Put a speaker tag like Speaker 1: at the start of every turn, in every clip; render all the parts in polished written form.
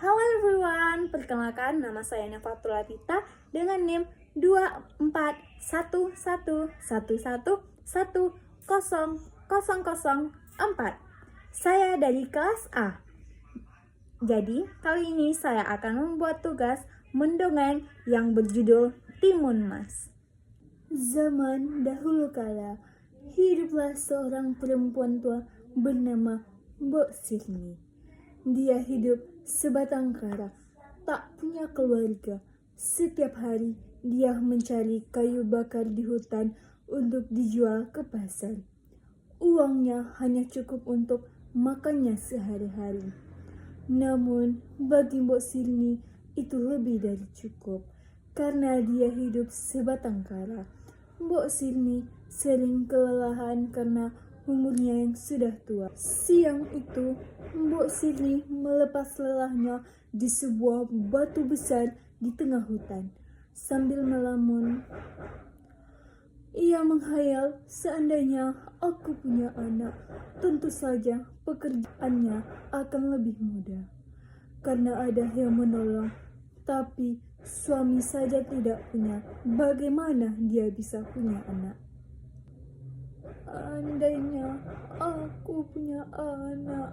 Speaker 1: Halo everyone, perkenalkan nama saya Nevatul Latita dengan NIM 24111111004. Saya dari kelas A. Jadi, kali ini saya akan membuat tugas mendongeng yang berjudul Timun Mas. Zaman dahulu kala, hiduplah seorang perempuan tua bernama Mbok Sirni. Dia hidup sebatang kara, tak punya keluarga. Setiap hari dia mencari kayu bakar di hutan untuk dijual ke pasar. Uangnya hanya cukup untuk makannya sehari-hari. Namun bagi Mbok Sirni itu lebih dari cukup. Karena dia hidup sebatang kara, Mbok Sirni sering kelelahan karena umurnya yang sudah tua. Siang itu, Mbok Sirni melepas lelahnya di sebuah batu besar di tengah hutan. Sambil melamun, ia menghayal, seandainya aku punya anak, tentu saja pekerjaannya akan lebih mudah. Karena ada yang menolong, tapi suami saja tidak punya, bagaimana dia bisa punya anak? Andainya aku punya anak,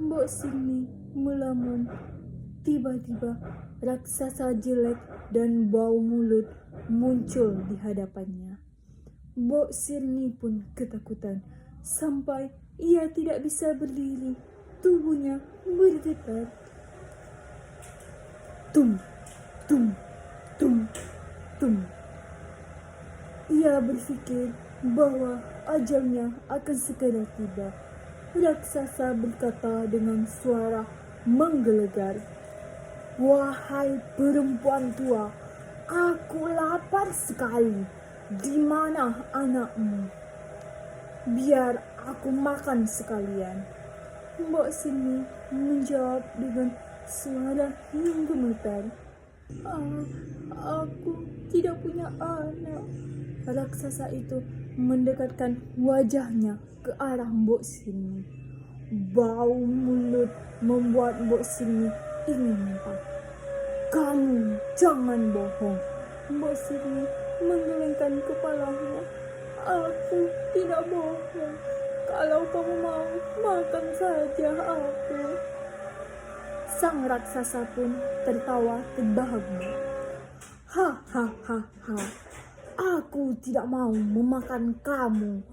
Speaker 1: Mbok Sirni melamun. Tiba-tiba raksasa jelek dan bau mulut muncul di hadapannya. Mbok Sirni pun ketakutan sampai ia tidak bisa berdiri. Tubuhnya bergetar. Tum, tum, tum, tum. Ia berpikir bahwa ajalnya akan segera tiba. Raksasa berkata dengan suara menggelegar, "Wahai perempuan tua, aku lapar sekali. Di mana anakmu? Biar aku makan sekalian." Mbok Sirni menjawab dengan suara yang gemetar, Aku tidak punya anak." Raksasa itu mendekatkan wajahnya ke arah Mbok Sirni. Bau mulut membuat Mbok Sirni ingin muntah. "Kamu jangan bohong." Mbok Sirni menggelengkan kepalanya. "Aku tidak bohong. Kalau kamu mau, makan saja aku." Sang raksasa pun tertawa terbahak-bahak. "Hahaha. Aku tidak mau memakan kamu.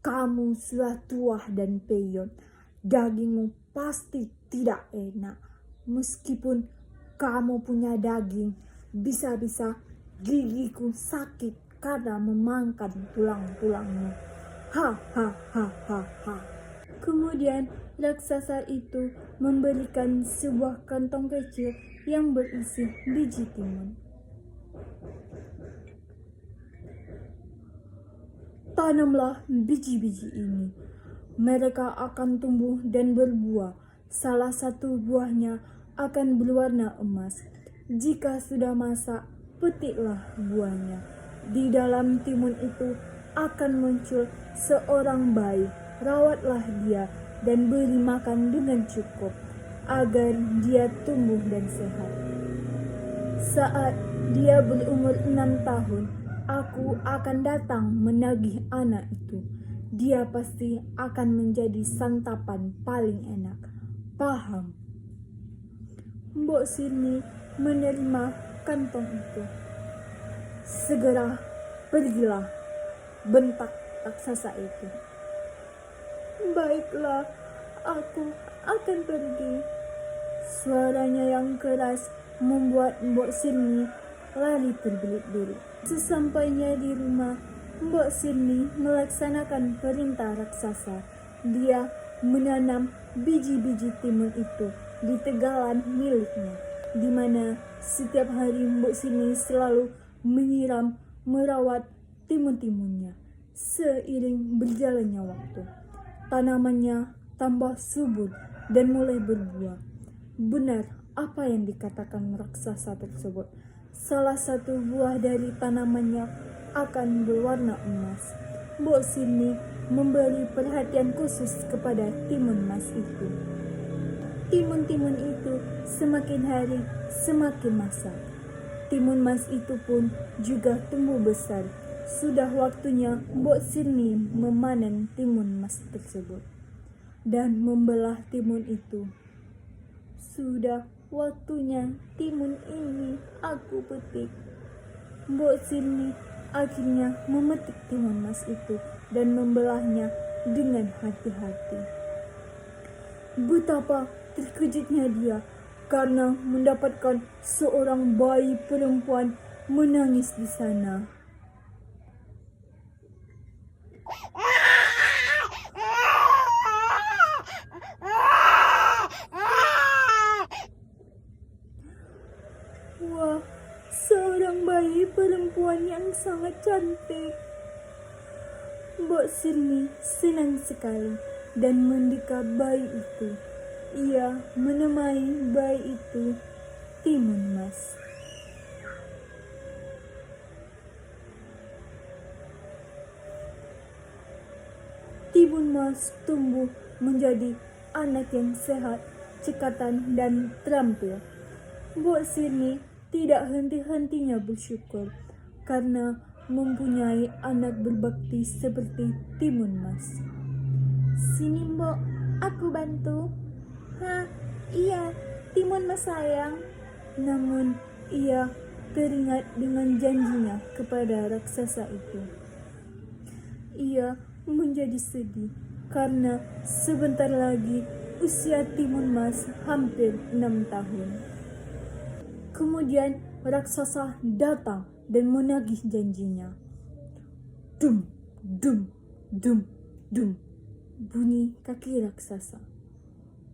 Speaker 1: Kamu sudah tua dan peyot. Dagingmu pasti tidak enak. Meskipun kamu punya daging, bisa-bisa gigiku sakit karena memangkan tulang-tulangmu. Hahaha." Kemudian raksasa itu memberikan sebuah kantong kecil yang berisi biji timun. "Tanamlah biji-biji ini. Mereka akan tumbuh dan berbuah. Salah satu buahnya akan berwarna emas. Jika sudah masak, petiklah buahnya. Di dalam timun itu akan muncul seorang bayi. Rawatlah dia dan beri makan dengan cukup, agar dia tumbuh dan sehat. Saat dia berumur 6 tahun, aku akan datang menagih anak itu. Dia pasti akan menjadi santapan paling enak. Paham?" Mbok Sirni menerima kantong itu. "Segera pergilah," bentak raksasa itu. "Baiklah, aku akan pergi." Suaranya yang keras membuat Mbok Sirni lari terbelit-belit. Sesampainya di rumah, Mbok Sirni melaksanakan perintah raksasa. Dia menanam biji-biji timun itu di tegalan miliknya, di mana setiap hari Mbok Sirni selalu menyiram, merawat timun-timunnya. Seiring berjalannya waktu, tanamannya tambah subur dan mulai berbuah. Benar apa yang dikatakan raksasa tersebut. Salah satu buah dari tanamannya akan berwarna emas. Mbok Sirni memberi perhatian khusus kepada timun emas itu. timun-timun itu semakin hari semakin masak. Timun mas itu pun juga tumbuh besar. Sudah waktunya Mbok Sirni memanen timun mas tersebut dan membelah timun itu. Sudah waktunya timun ini aku petik. Mbok Sirni akhirnya memetik timun mas itu dan membelahnya dengan hati-hati. Betapa terkejutnya dia karena mendapatkan seorang bayi perempuan menangis di sana. Wah, seorang bayi perempuan yang sangat cantik. Mbok Sirni senang sekali dan mendekap bayi itu. Ia menemani bayi itu timun mas. Timun mas tumbuh menjadi anak yang sehat, cekatan dan terampil. Mbok Sirni tidak henti-hentinya bersyukur karena mempunyai anak berbakti seperti timun mas. Sini Mbok, aku bantu. Hah, iya, timun mas sayang. Namun ia teringat dengan janjinya kepada raksasa itu. Ia menjadi sedih karena sebentar lagi usia timun mas hampir 6 tahun. Kemudian raksasa datang dan menagih janjinya. Dum, dum, dum, dum, bunyi kaki raksasa.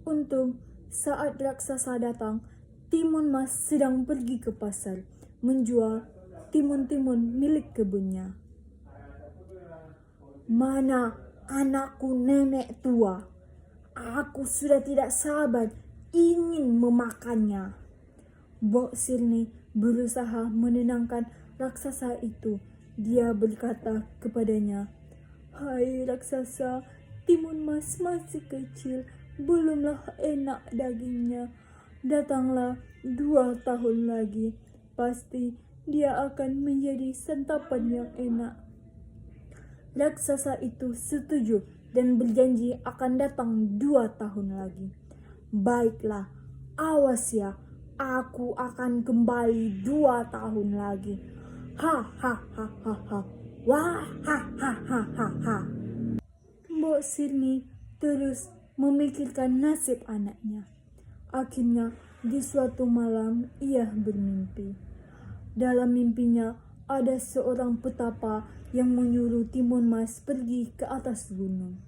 Speaker 1: Untung saat raksasa datang, timun mas sedang pergi ke pasar menjual timun-timun milik kebunnya. Mana anakku nenek tua? Aku sudah tidak sabar ingin memakannya. Mbok Sirni berusaha menenangkan raksasa itu. Dia berkata kepadanya, "Hai raksasa, timun mas masih kecil, belumlah enak dagingnya. Datanglah 2 tahun lagi, pasti dia akan menjadi santapan yang enak." Raksasa itu setuju dan berjanji akan datang 2 tahun lagi. Baiklah, awas ya, aku akan kembali 2 tahun lagi. Ha ha ha ha ha. Wah ha ha ha ha ha. Mbok Sirni terus memikirkan nasib anaknya. Akhirnya di suatu malam ia bermimpi. Dalam mimpinya ada seorang petapa yang menyuruh timun mas pergi ke atas gunung.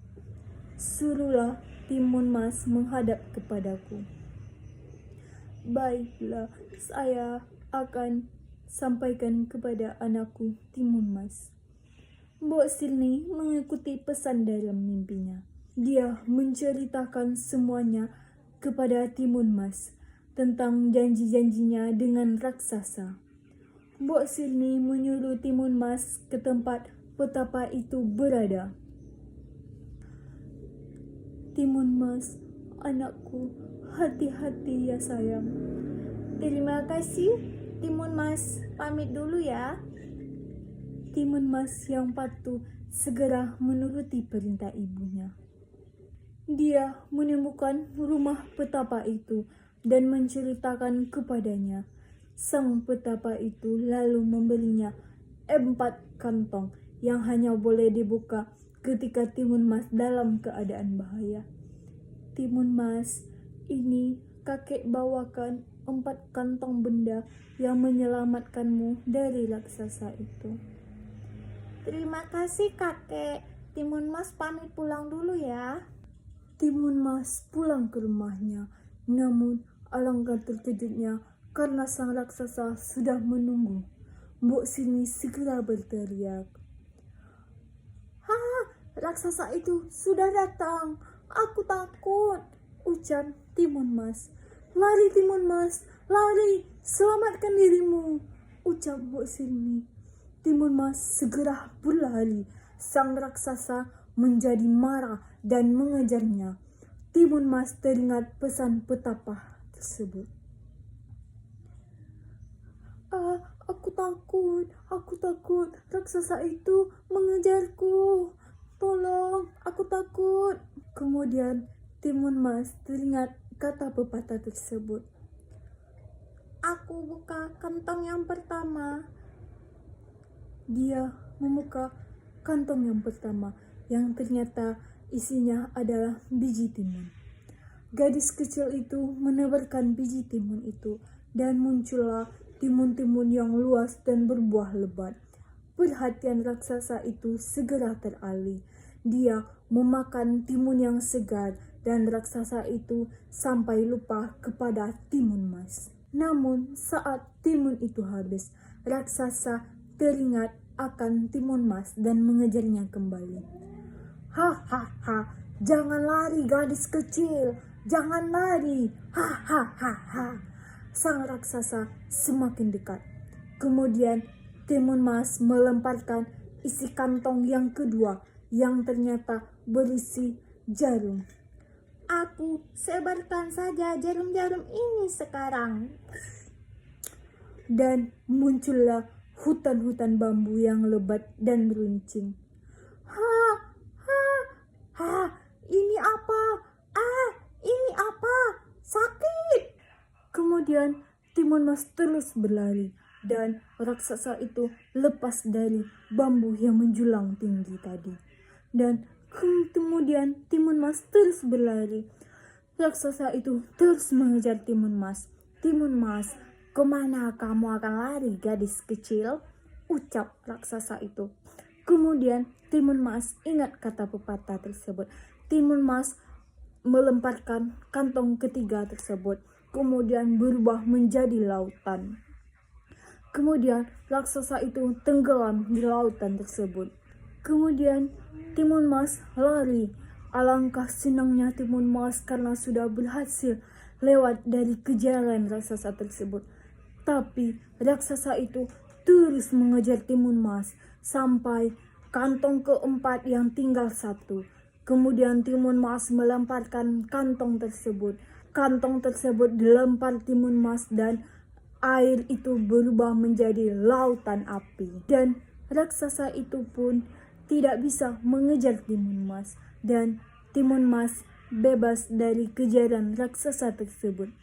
Speaker 1: Suruhlah timun mas menghadap kepadaku. Baiklah, saya akan sampaikan kepada anakku timun mas. Mbok Sirni mengikuti pesan dalam mimpinya. Dia menceritakan semuanya kepada timun mas tentang janji-janjinya dengan raksasa. Mbok Sirni menyuruh timun mas ke tempat petapa itu berada. Timun mas, anakku, hati-hati ya sayang. Terima kasih, timun mas, pamit dulu ya. Timun mas yang patuh segera menuruti perintah ibunya. Dia menemukan rumah petapa itu dan menceritakan kepadanya. Sang petapa itu lalu memberinya 4 kantong yang hanya boleh dibuka ketika timun mas dalam keadaan bahaya. Timun mas, ini kakek bawakan 4 kantong benda yang menyelamatkanmu dari raksasa itu. Terima kasih kakek, timun mas pamit pulang dulu ya. Timun mas pulang ke rumahnya, namun alangkah terkejutnya karena sang raksasa sudah menunggu. Mbok Sirni segera berteriak, "Ha, raksasa itu sudah datang. Aku takut," ucap timun mas. "Lari timun mas, lari, selamatkan dirimu," ucap Mbok Sirni. Timun mas segera berlari. Sang raksasa menjadi marah dan mengejarnya. Timun Mas teringat pesan petapa tersebut. Aku takut, raksasa itu mengejarku. Tolong, aku takut. Kemudian Timun Mas teringat kata pepatah tersebut. Aku buka kantong yang pertama. Dia membuka kantong yang pertama, yang ternyata isinya adalah biji timun. Gadis kecil itu menebarkan biji timun itu, dan muncullah timun-timun yang luas dan berbuah lebat. Perhatian raksasa itu segera teralih. Dia memakan timun yang segar, dan raksasa itu sampai lupa kepada Timun Mas. Namun saat timun itu habis, raksasa teringat akan Timun Mas dan mengejarnya kembali. Hahaha, jangan lari gadis kecil, jangan lari, hahaha. Sang raksasa semakin dekat. Kemudian Timun Mas melemparkan isi kantong yang kedua yang ternyata berisi jarum. Aku sebarkan saja jarum-jarum ini sekarang. Dan muncullah hutan-hutan bambu yang lebat dan beruncing. Ini apa? Ini apa? Sakit! Kemudian Timun Mas terus berlari dan raksasa itu lepas dari bambu yang menjulang tinggi tadi. Dan kemudian Timun Mas terus berlari. Raksasa itu terus mengejar Timun Mas. Timun Mas, kemana kamu akan lari gadis kecil? Ucap raksasa itu. Kemudian Timun Mas ingat kata pepatah tersebut. Timun Mas melemparkan kantong ketiga tersebut. Kemudian berubah menjadi lautan. Kemudian raksasa itu tenggelam di lautan tersebut. Kemudian Timun Mas lari. Alangkah senangnya Timun Mas karena sudah berhasil lewat dari kejaran raksasa tersebut. Tapi raksasa itu terus mengejar Timun Mas sampai kantong keempat yang tinggal satu. Kemudian Timun Mas melemparkan kantong tersebut. Kantong tersebut dilempar Timun Mas dan air itu berubah menjadi lautan api. Dan raksasa itu pun tidak bisa mengejar Timun Mas. Dan Timun Mas bebas dari kejaran raksasa tersebut.